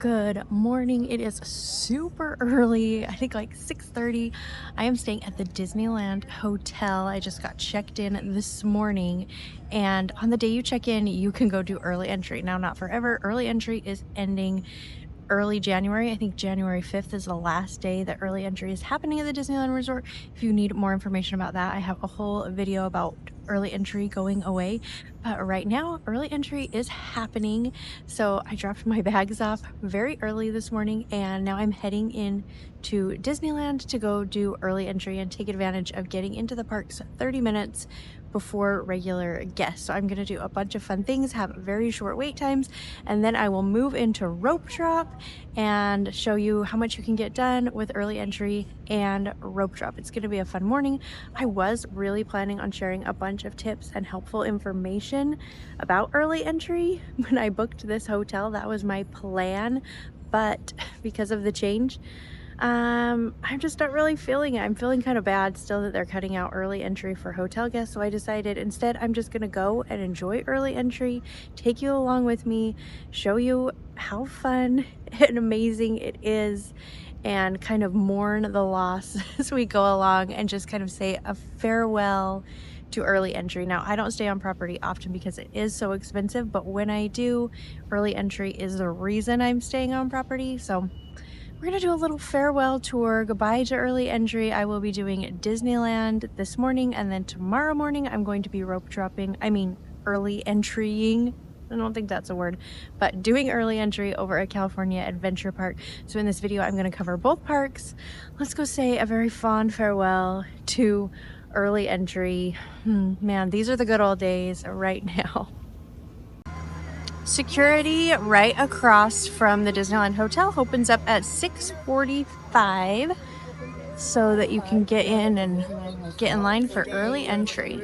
Good morning. It is super early. I think like 6:30. I am staying at the Disneyland Hotel. I just got checked in this morning, and on the day you check in, you can go do early entry. Now, not forever. Early entry is ending early January. I think January 5th is the last day that early entry is happening at the Disneyland Resort. If you need more information about that, I have a whole video about early entry going away. But right now, early entry is happening. So I dropped my bags off very early this morning, and now I'm heading in to Disneyland to go do early entry and take advantage of getting into the parks 30 minutes before regular guests. So I'm going to do a bunch of fun things, have very short wait times, and then I will move into rope drop and show you how much you can get done with early entry and rope drop. It's going to be a fun morning. I was really planning on sharing a bunch of tips and helpful information about early entry when I booked this hotel. That was my plan, but because of the change, I'm just not really feeling it. I'm feeling kind of bad still that they're cutting out early entry for hotel guests. So I decided instead I'm just going to go and enjoy early entry, take you along with me, show you how fun and amazing it is, and kind of mourn the loss as we go along and just kind of say a farewell to early entry. Now, I don't stay on property often because it is so expensive, but when I do, early entry is the reason I'm staying on property. So we're gonna do a little farewell tour, goodbye to early entry. I will be doing Disneyland this morning, and then tomorrow morning I'm going to be early entrying. I don't think that's a word, but doing early entry over at California Adventure Park. So in this video, I'm gonna cover both parks. Let's go say a very fond farewell to early entry. Man, these are the good old days right now. Security right across from the Disneyland Hotel opens up at 6:45 so that you can get in and get in line for early entry.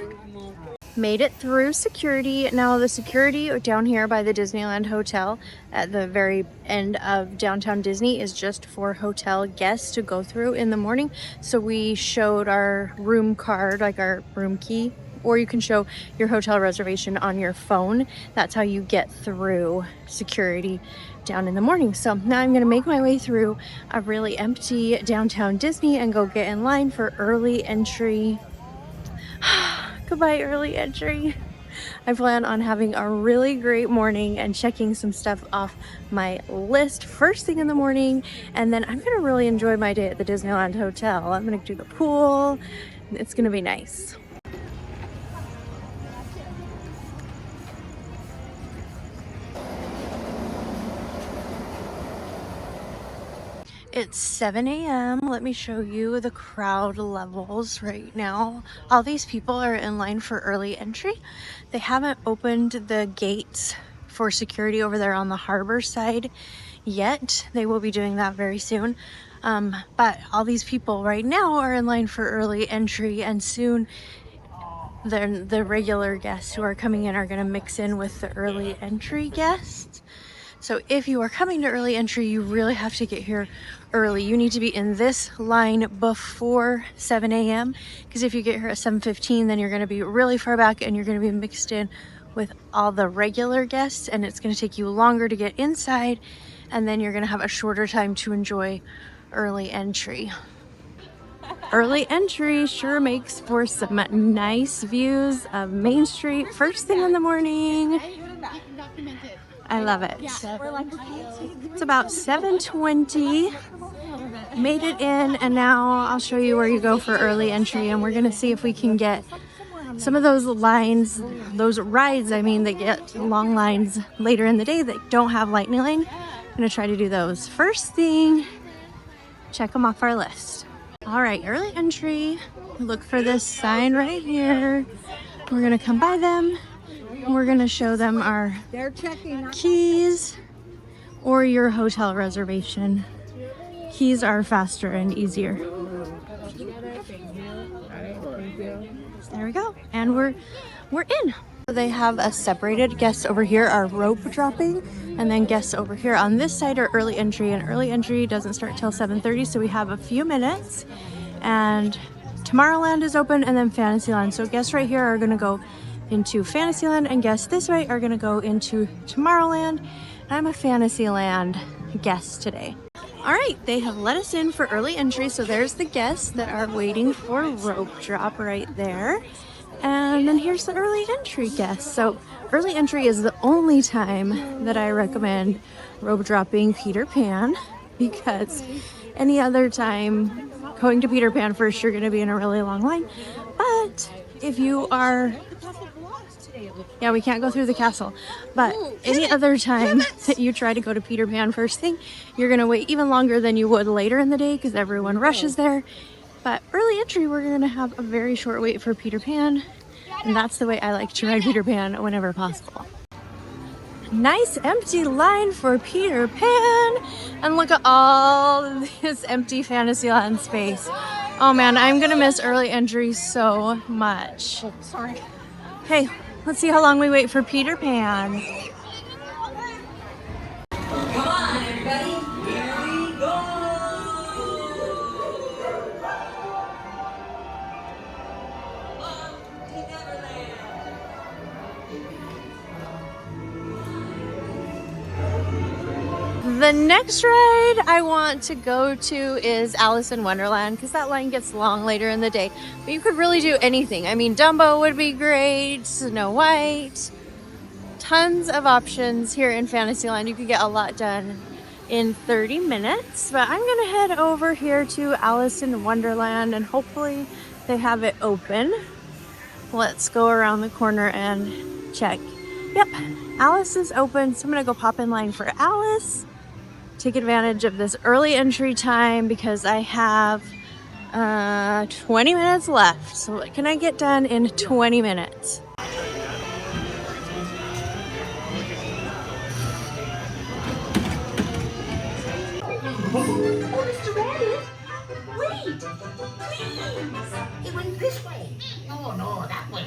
Made it through security. Now the security down here by the Disneyland Hotel at the very end of downtown Disney is just for hotel guests to go through in the morning. So we showed our room card, like our room key, or you can show your hotel reservation on your phone. That's how you get through security down in the morning. So now I'm gonna make my way through a really empty downtown Disney and go get in line for early entry. Goodbye, early entry. I plan on having a really great morning and checking some stuff off my list first thing in the morning, and then I'm gonna really enjoy my day at the Disneyland Hotel. I'm gonna do the pool. It's gonna be nice. It's 7 a.m. Let me show you the crowd levels right now. All these people are in line for early entry. They haven't opened the gates for security over there on the harbor side yet. They will be doing that very soon. But all these people right now are in line for early entry, and soon the regular guests who are coming in are going to mix in with the early entry guests. So if you are coming to early entry, you really have to get here early. You need to be in this line before 7 a.m. because if you get here at 7:15, then you're going to be really far back and you're going to be mixed in with all the regular guests, and it's going to take you longer to get inside, and then you're going to have a shorter time to enjoy early entry. Early entry sure makes for some nice views of Main Street first thing in the morning. I love it. It's about 7:20. Made it in, and now I'll show you where you go for early entry, and we're gonna see if we can get some of those rides, that get long lines later in the day that don't have Lightning Lane. I'm gonna try to do those first thing. Check them off our list. All right, early entry. Look for this sign right here. We're gonna come by them. We're gonna show them our keys or your hotel reservation. Keys are faster and easier. There we go, and we're in. They have us separated. Guests over here are rope dropping, and then guests over here on this side are early entry, and early entry doesn't start till 7:30, so we have a few minutes. And Tomorrowland is open, and then Fantasyland. So guests right here are gonna go into Fantasyland, and guests this way are gonna go into Tomorrowland. I'm a Fantasyland guests today. All right, they have let us in for early entry, so there's the guests that are waiting for rope drop right there. And then here's the early entry guests. So early entry is the only time that I recommend rope dropping Peter Pan, because any other time going to Peter Pan first, you're going to be in a really long line. But if you are, yeah, we can't go through the castle, but any other time that you try to go to Peter Pan first thing, you're going to wait even longer than you would later in the day because everyone rushes there. But early entry, we're going to have a very short wait for Peter Pan, and that's the way I like to ride Peter Pan whenever possible. Nice empty line for Peter Pan, and look at all this empty Fantasyland space. Oh man, I'm gonna miss early entry so much. Sorry. Hey, let's see how long we wait for Peter Pan. Come on, everybody. Here we go. The next ride I want to go to is Alice in Wonderland, because that line gets long later in the day. But you could really do anything. I mean, Dumbo would be great, Snow White. Tons of options here in Fantasyland. You could get a lot done in 30 minutes. But I'm going to head over here to Alice in Wonderland, and hopefully they have it open. Let's go around the corner and check. Yep, Alice is open, so I'm going to go pop in line for Alice. Take advantage of this early entry time because I have 20 minutes left. So what can I get done in 20 minutes? Oh, Mr. Rabbit, wait, please. It went this way. Oh, no, that way.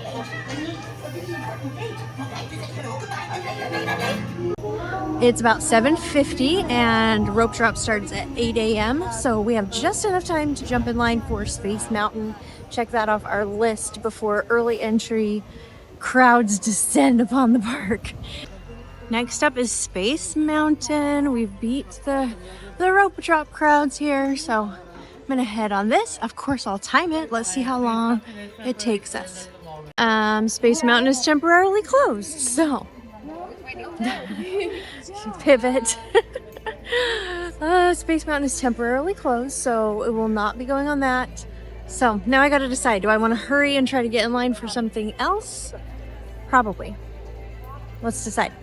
It's about 7:50 and rope drop starts at 8 a.m. So we have just enough time to jump in line for Space Mountain. Check that off our list before early entry crowds descend upon the park. Next up is Space Mountain. We've beat the rope drop crowds here, so I'm gonna head on this. Of course, I'll time it. Let's see how long it takes us. Space Mountain is temporarily closed, so pivot. Space Mountain is temporarily closed, so it will not be going on that. So now I gotta decide, do I want to hurry and try to get in line for something else? Probably. Let's decide.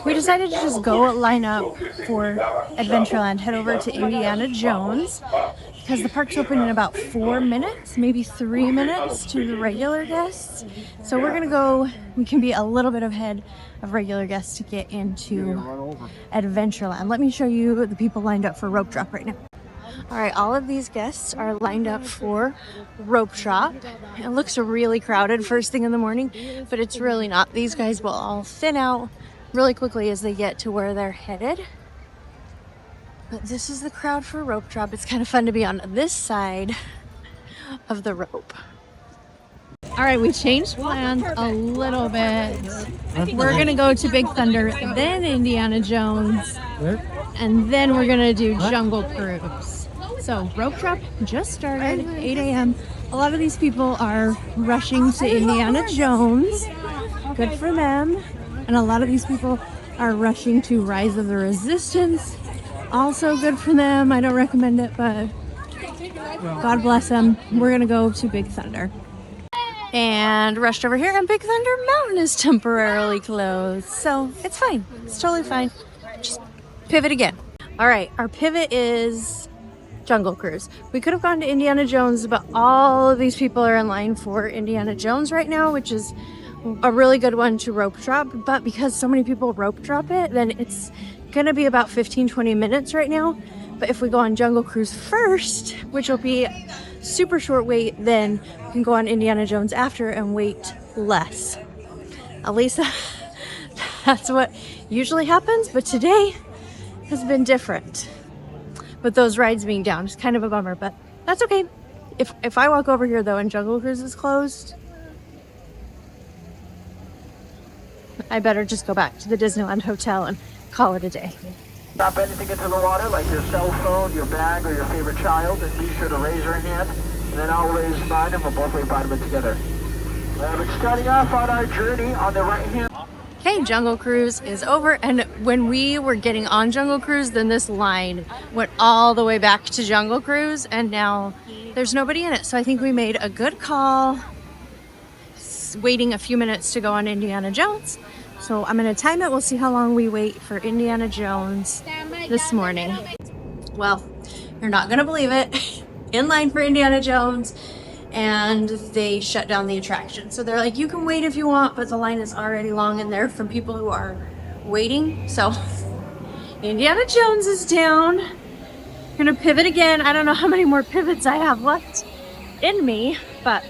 We decided to just go line up for Adventureland, head over to Indiana Jones, because the park's open in about 4 minutes, maybe 3 minutes to the regular guests. So we're gonna go, we can be a little bit ahead of regular guests to get into Adventureland. Let me show you the people lined up for rope drop right now. All right, all of these guests are lined up for rope drop. It looks really crowded first thing in the morning, but it's really not. These guys will all thin out really quickly as they get to where they're headed. But this is the crowd for rope drop. It's kind of fun to be on this side of the rope. All right, we changed plans a little bit. We're gonna go to Big Thunder, then Indiana Jones, and then we're gonna do Jungle Cruise. So rope drop just started, 8 a.m. A lot of these people are rushing to Indiana Jones. Good for them. And a lot of these people are rushing to Rise of the Resistance. Also good for them. I don't recommend it, but God bless them. We're gonna go to Big Thunder. And rushed over here, and Big Thunder Mountain is temporarily closed. So it's fine. It's totally fine. Just pivot again. All right, our pivot is Jungle Cruise. We could have gone to Indiana Jones, but all of these people are in line for Indiana Jones right now, which is a really good one to rope drop. But because so many people rope drop it, then it's gonna be about 15-20 minutes right now. But if we go on Jungle Cruise first, which will be super short wait, then we can go on Indiana Jones after and wait less. At least that's what usually happens, but today has been different. But those rides being down is kind of a bummer, but that's okay. If I walk over here though and Jungle Cruise is closed, I better just go back to the Disneyland hotel and call it a day. Drop anything into the water, like your cell phone, your bag, or your favorite child, and be sure to raise your hand, and then I'll raise mine, and we'll both wave bottom it together. We're starting off on our journey on the right hand. Okay, Jungle Cruise is over, and when we were getting on Jungle Cruise, then this line went all the way back to Jungle Cruise, and now there's nobody in it. So I think we made a good call, waiting a few minutes to go on Indiana Jones. So I'm gonna time it. We'll see how long we wait for Indiana Jones this morning. Well, you're not gonna believe it. In line for Indiana Jones, and they shut down the attraction. So they're like, you can wait if you want, but the line is already long in there from people who are waiting. So Indiana Jones is down. Gonna pivot again. I don't know how many more pivots I have left in me, but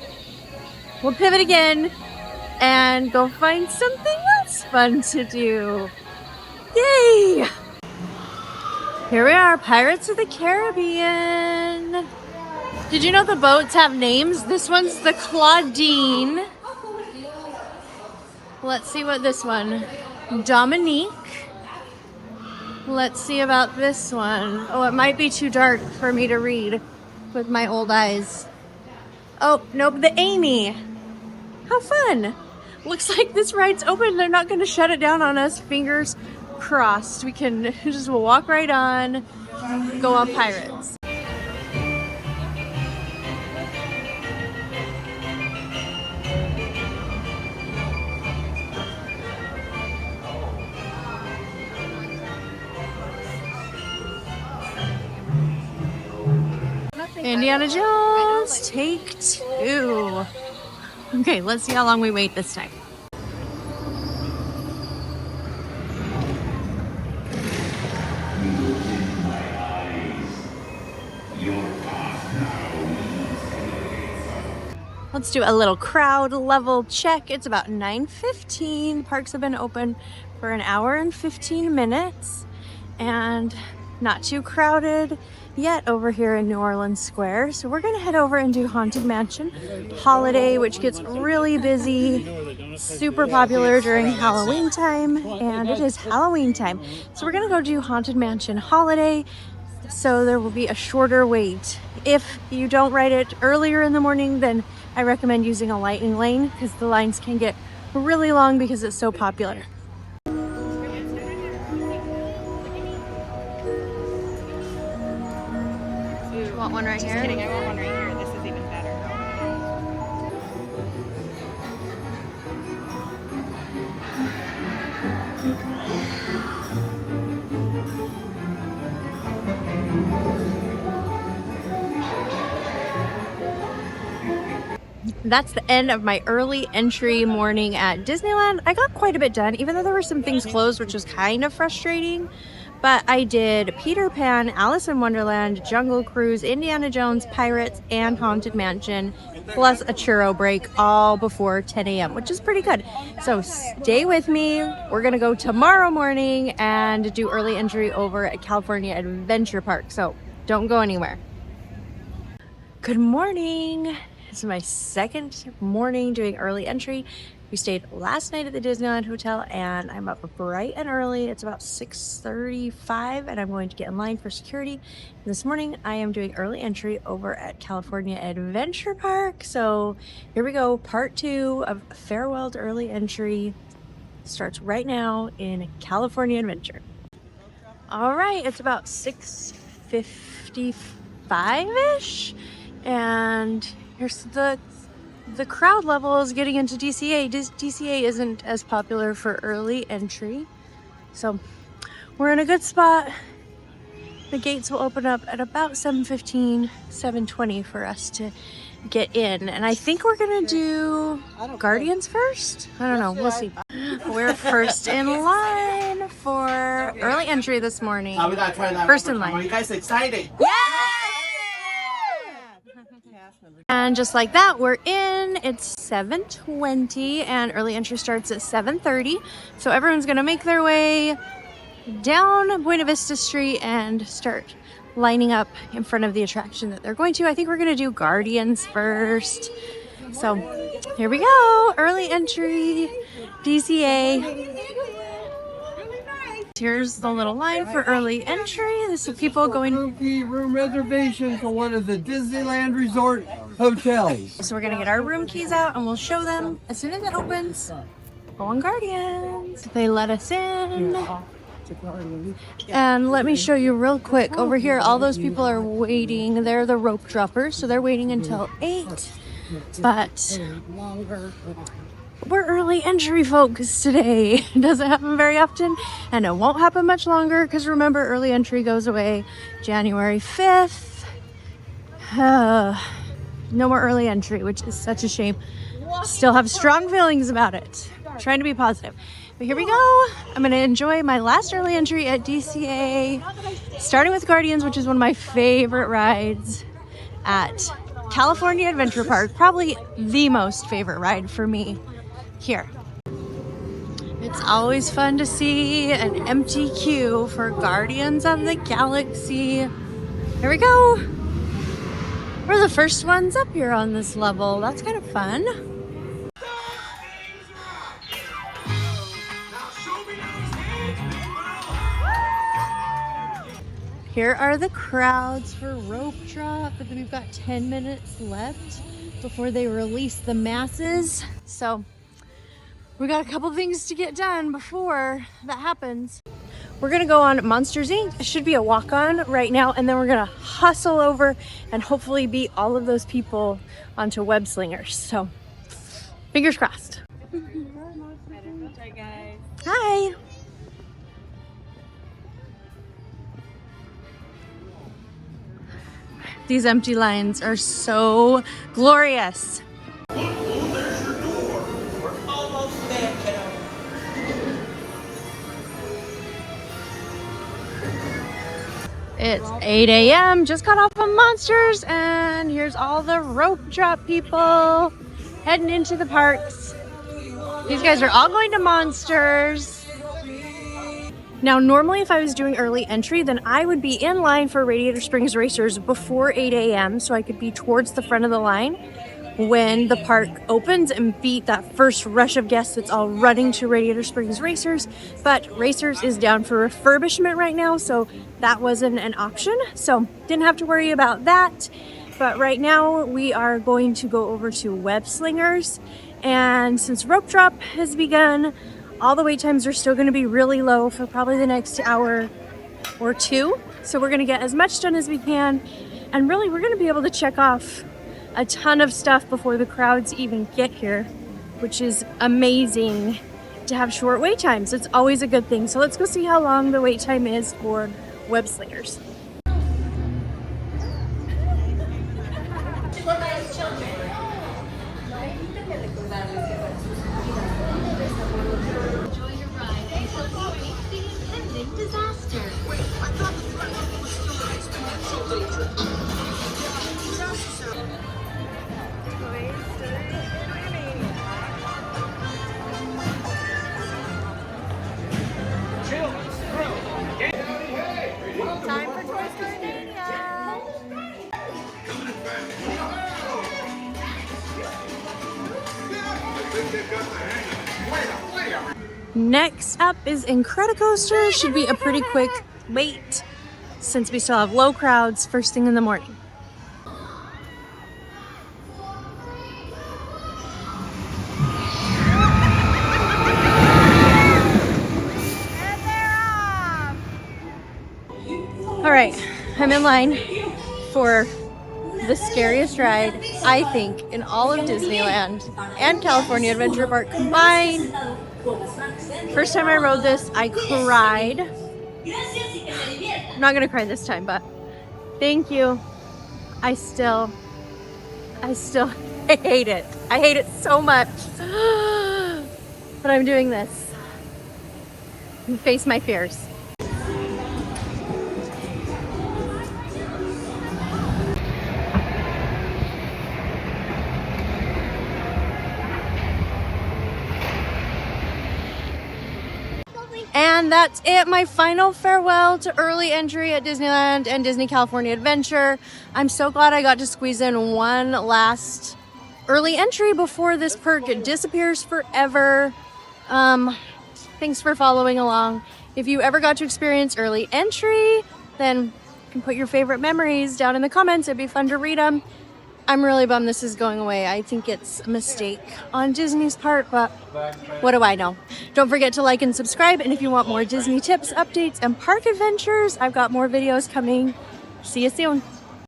we'll pivot again and go find something else fun to do. Yay! Here we are, Pirates of the Caribbean. Did you know the boats have names? This one's the Claudine. Let's see what this one, Dominique. Let's see about this one. Oh, it might be too dark for me to read with my old eyes. Oh, nope, the Amy. How fun. Looks like this ride's open. They're not gonna shut it down on us. Fingers crossed. We can just walk right on, go on Pirates. Indiana Jones, take 2. Okay, let's see how long we wait this time. Let's do a little crowd level check. It's about 9:15. Parks have been open for an hour and 15 minutes and not too crowded yet over here in New Orleans Square. So we're gonna head over and do Haunted Mansion Holiday, which gets really busy, super popular during Halloween time, and it is Halloween time. So we're gonna go do Haunted Mansion Holiday, so there will be a shorter wait. If you don't ride it earlier in the morning, then I recommend using a lightning lane because the lines can get really long because it's so popular. Want one right here? Just kidding, I want one right here. This is even better. That's the end of my early entry morning at Disneyland. I got quite a bit done, even though there were some things closed, which was kind of frustrating. But I did Peter Pan, Alice in Wonderland, Jungle Cruise, Indiana Jones, Pirates, and Haunted Mansion, plus a churro break all before 10 a.m., which is pretty good. So stay with me. We're going to go tomorrow morning and do early entry over at California Adventure Park. So don't go anywhere. Good morning. This is my second morning doing early entry. We stayed last night at the Disneyland Hotel, and I'm up bright and early. It's about 6:35, and I'm going to get in line for security. And this morning, I am doing early entry over at California Adventure Park. So here we go. Part 2 of Farewell to Early Entry starts right now in California Adventure. All right, it's about 6:55-ish, and here's the crowd level is getting into DCA. DCA isn't as popular for early entry, so we're in a good spot. The gates will open up at about 7:15, 7:20 for us to get in, and I think we're gonna do Guardians first. I don't know, we'll see. We're first in line for early entry this morning. First in line. Are you guys excited? Yeah! And just like that, we're in. It's 7:20 and early entry starts at 7:30. So everyone's gonna make their way down Buena Vista Street and start lining up in front of the attraction that they're going to. I think we're gonna do Guardians first. So here we go, early entry, DCA. Here's the little line for early entry. This is people going. Room reservation for one of the Disneyland Resort hotels. So we're gonna get our room keys out and we'll show them as soon as it opens. Go on Guardians. They let us in. And let me show you real quick. Over here, all those people are waiting. They're the rope droppers, so they're waiting until 8. But we're early entry folks today. It doesn't happen very often, and it won't happen much longer because remember, early entry goes away January 5th. No more early entry, which is such a shame. Still have strong feelings about it. Trying to be positive. But here we go. I'm going to enjoy my last early entry at DCA, starting with Guardians, which is one of my favorite rides at California Adventure Park. Probably the most favorite ride for me here. It's always fun to see an empty queue for Guardians of the Galaxy. Here we go. We're the first ones up here on this level. That's kind of fun. Here are the crowds for rope drop, but then we've got 10 minutes left before they release the masses. So we got a couple things to get done before that happens. We're gonna go on Monsters Inc. It should be a walk-on right now, and then we're gonna hustle over and hopefully beat all of those people onto web slingers. So fingers crossed. Hi guys. Hi. These empty lines are so glorious. It's 8 a.m. Just got off of Monsters, and here's all the rope drop people heading into the parks. These guys are all going to Monsters. Now, normally if I was doing early entry, then I would be in line for Radiator Springs Racers before 8 a.m. so I could be towards the front of the line when the park opens and beat that first rush of guests that's all running to Radiator Springs Racers. But Racers is down for refurbishment right now, so that wasn't an option. So didn't have to worry about that. But right now we are going to go over to Web Slingers. And since rope drop has begun, all the wait times are still going to be really low for probably the next hour or two. So we're going to get as much done as we can. And really, we're going to be able to check off a ton of stuff before the crowds even get here, which is amazing to have short wait times. It's always a good thing. So let's go see how long the wait time is for Web Slingers. Time for Toy Story Mania! Next up is Incredicoaster. Should be a pretty quick wait since we still have low crowds first thing in the morning. All right, I'm in line for the scariest ride, I think, in all of Disneyland and California Adventure Park combined. First time I rode this, I cried. I'm not gonna cry this time, but thank you. I still hate it. I hate it so much. But I'm doing this. And face my fears. And that's it, my final farewell to early entry at Disneyland and Disney California Adventure. I'm so glad I got to squeeze in one last early entry before this perk disappears forever. Thanks for following along, If you ever got to experience early entry, then you can put your favorite memories down in the comments. It'd be fun to read them. I'm really bummed this is going away. I think it's a mistake on Disney's part, but what do I know? Don't forget to like and subscribe. And if you want more Disney tips, updates, and park adventures, I've got more videos coming. See you soon.